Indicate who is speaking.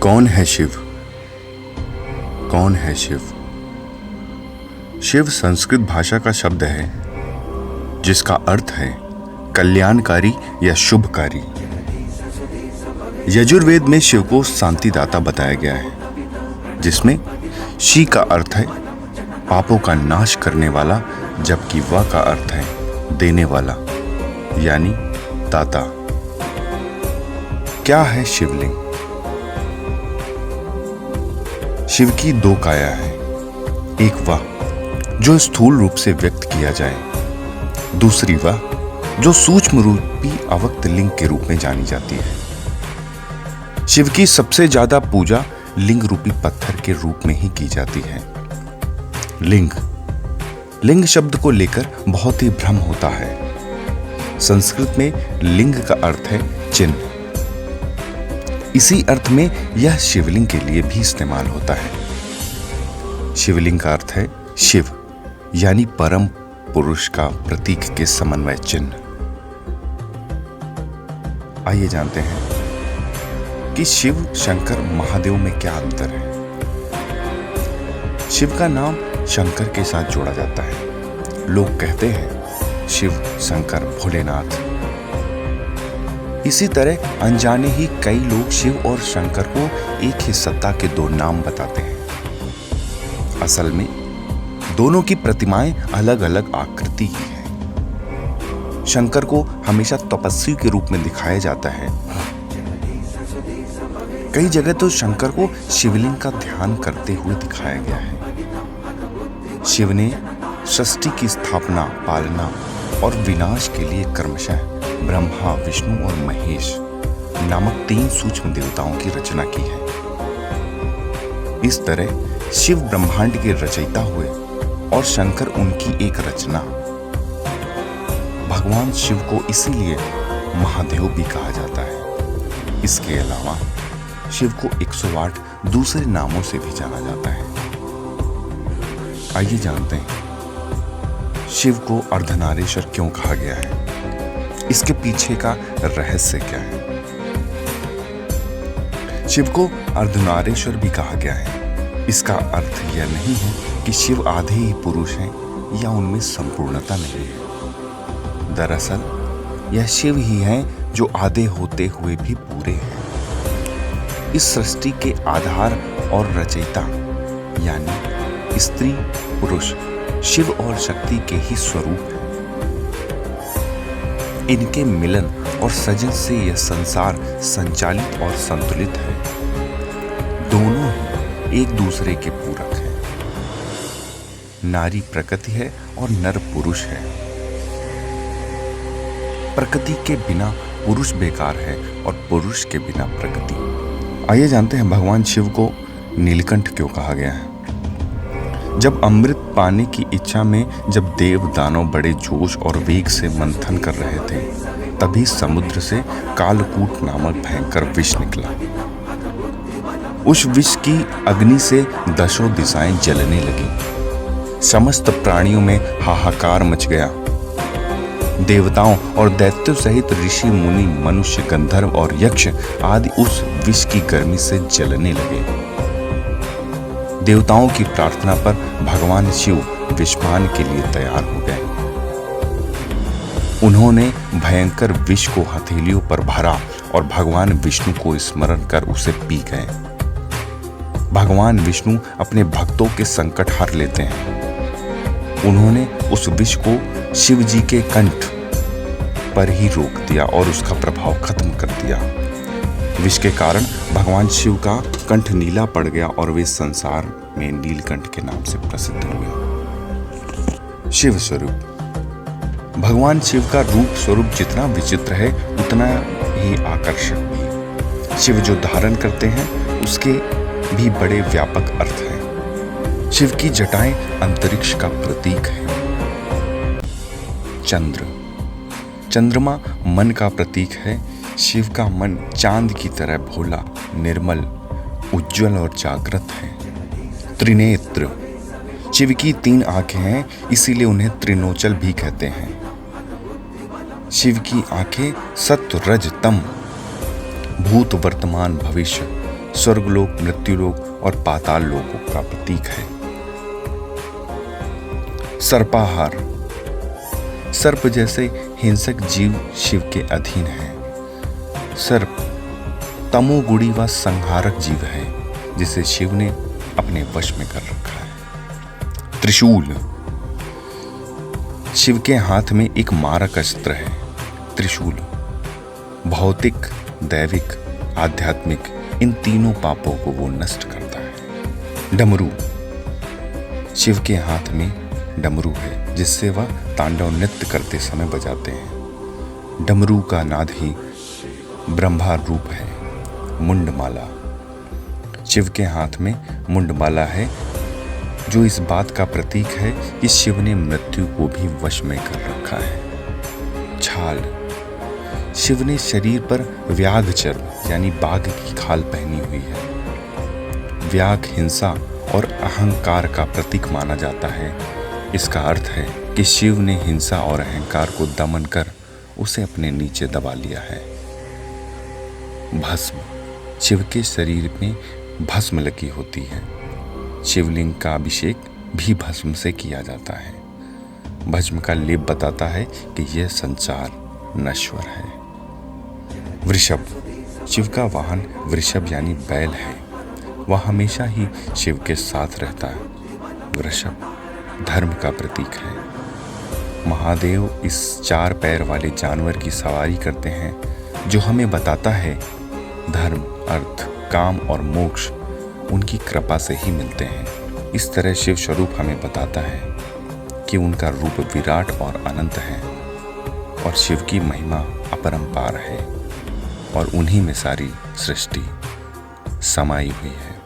Speaker 1: कौन है शिव? कौन है शिव? शिव संस्कृत भाषा का शब्द है जिसका अर्थ है कल्याणकारी या शुभकारी। यजुर्वेद में शिव को शांतिदाता बताया गया है, जिसमें शी का अर्थ है पापों का नाश करने वाला, जबकि व का अर्थ है देने वाला, यानी दाता। क्या है शिवलिंग? शिव की दो काया है, एक वह जो स्थूल रूप से व्यक्त किया जाए, दूसरी वह जो सूक्ष्म रूपी अव्यक्त लिंग के रूप में जानी जाती है। शिव की सबसे ज्यादा पूजा लिंग रूपी पत्थर के रूप में ही की जाती है। लिंग शब्द को लेकर बहुत ही भ्रम होता है। संस्कृत में लिंग का अर्थ है चिन्ह। इसी अर्थ में यह शिवलिंग के लिए भी इस्तेमाल होता है। शिवलिंग का अर्थ है शिव, यानी परम पुरुष का प्रतीक के समन्वय चिन्ह। आइए जानते हैं कि शिव शंकर महादेव में क्या अंतर है। शिव का नाम शंकर के साथ जोड़ा जाता है। लोग कहते हैं शिव शंकर भोलेनाथ। इसी तरह अनजाने ही कई लोग शिव और शंकर को एक ही सत्ता के दो नाम बताते हैं। असल में दोनों की प्रतिमाएं अलग अलग आकृति की हैं। शंकर को हमेशा तपस्वी के रूप में दिखाया जाता है। कई जगह तो शंकर को शिवलिंग का ध्यान करते हुए दिखाया गया है। शिव ने सृष्टि की स्थापना, पालना और विनाश के लिए क्रमशः ब्रह्मा, विष्णु और महेश नामक 3 सूक्ष्म देवताओं की रचना की है। इस तरह शिव ब्रह्मांड के रचयिता हुए और शंकर उनकी एक रचना। भगवान शिव को इसीलिए महादेव भी कहा जाता है। इसके अलावा शिव को 108 दूसरे नामों से भी जाना जाता है। आइए जानते हैं शिव को अर्धनारीश्वर क्यों कहा गया है, इसके पीछे का रहस्य क्या है। शिव को अर्धनारीश्वर भी कहा गया है। इसका अर्थ यह नहीं है कि शिव आधे ही पुरुष हैं या उनमें संपूर्णता नहीं है। दरअसल यह शिव ही हैं जो आधे होते हुए भी पूरे हैं। इस सृष्टि के आधार और रचयिता यानी स्त्री पुरुष शिव और शक्ति के ही स्वरूप हैं। इनके मिलन और सृजन से यह संसार संचालित और संतुलित है। दोनों ही एक दूसरे के पूरक हैं। नारी प्रकृति है और नर पुरुष है। प्रकृति के बिना पुरुष बेकार है और पुरुष के बिना प्रकृति। आइए जानते हैं भगवान शिव को नीलकंठ क्यों कहा गया है। जब अमृत पाने की इच्छा में जब देव दानव बड़े जोश और वेग से मंथन कर रहे थे, तभी समुद्र से कालकूट नामक भयंकर विष निकला। उस विष की अग्नि से दशों दिशाएं जलने लगी। समस्त प्राणियों में हाहाकार मच गया। देवताओं और दैत्यों सहित ऋषि मुनि, मनुष्य, गंधर्व और यक्ष आदि उस विष की गर्मी से जलने लगे। देवताओं की प्रार्थना पर भगवान शिव विषपान के लिए तैयार हो गए। उन्होंने भयंकर विष को हथेलियों पर भरा और भगवान विष्णु को स्मरण कर उसे पी गए। भगवान विष्णु अपने भक्तों के संकट हर लेते हैं। उन्होंने उस विष को शिव जी के कंठ पर ही रोक दिया और उसका प्रभाव खत्म कर दिया। विष के कारण भगवान शिव का कंठ नीला पड़ गया और वे संसार में नीलकंठ के नाम से प्रसिद्ध हुए। शिव स्वरूप। भगवान शिव का रूप स्वरूप जितना विचित्र है उतना ही आकर्षक भी। शिव जो धारण करते हैं उसके भी बड़े व्यापक अर्थ हैं। शिव की जटाएं अंतरिक्ष का प्रतीक है। चंद्रमा मन का प्रतीक है। शिव का मन चांद की तरह भोला, निर्मल, उज्जवल और जागृत है। त्रिनेत्र। शिव की 3 आंखें हैं, इसीलिए उन्हें त्रिनोचल भी कहते हैं। शिव की आंखें सत्व, रज, तम, भूत, वर्तमान, भविष्य स्वर्गलोक, मृत्युलोक और पाताल लोकों का प्रतीक है। सर्पाहार, सर्प जैसे हिंसक जीव शिव के अधीन है। सर्प तमोगुणी व संहारक जीव है जिसे शिव ने अपने वश में कर रखा है। त्रिशूल, शिव के हाथ में एक मारक अस्त्र है। त्रिशूल भौतिक, दैविक, आध्यात्मिक इन तीनों पापों को वो नष्ट करता है। डमरू, शिव के हाथ में डमरू है जिससे वह तांडव नृत्य करते समय बजाते हैं। डमरू का नाद ही ब्रह्मा रूप है। मुंडमाला, शिव के हाथ में मुंडमाला है जो इस बात का प्रतीक है कि शिव ने मृत्यु को भी वश में कर रखा है। छाल, शिव ने शरीर पर व्याघ्र चर्म यानी बाघ की खाल पहनी हुई है। व्याघ्र हिंसा और अहंकार का प्रतीक माना जाता है। इसका अर्थ है कि शिव ने हिंसा और अहंकार को दमन कर उसे अपने नीचे दबा लिया है। भस्म, शिव के शरीर में भस्म लगी होती है। शिवलिंग का अभिषेक भी भस्म से किया जाता है। भस्म का लेप बताता है कि यह संसार नश्वर है। वृषभ, शिव का वाहन वृषभ यानी बैल है। वह हमेशा ही शिव के साथ रहता है। वृषभ धर्म का प्रतीक है। महादेव इस 4 पैर वाले जानवर की सवारी करते हैं जो हमें बताता है धर्म, अर्थ, काम और मोक्ष उनकी कृपा से ही मिलते हैं। इस तरह शिव स्वरूप हमें बताता है कि उनका रूप विराट और अनंत है और शिव की महिमा अपरंपार है और उन्हीं में सारी सृष्टि समाई हुई है।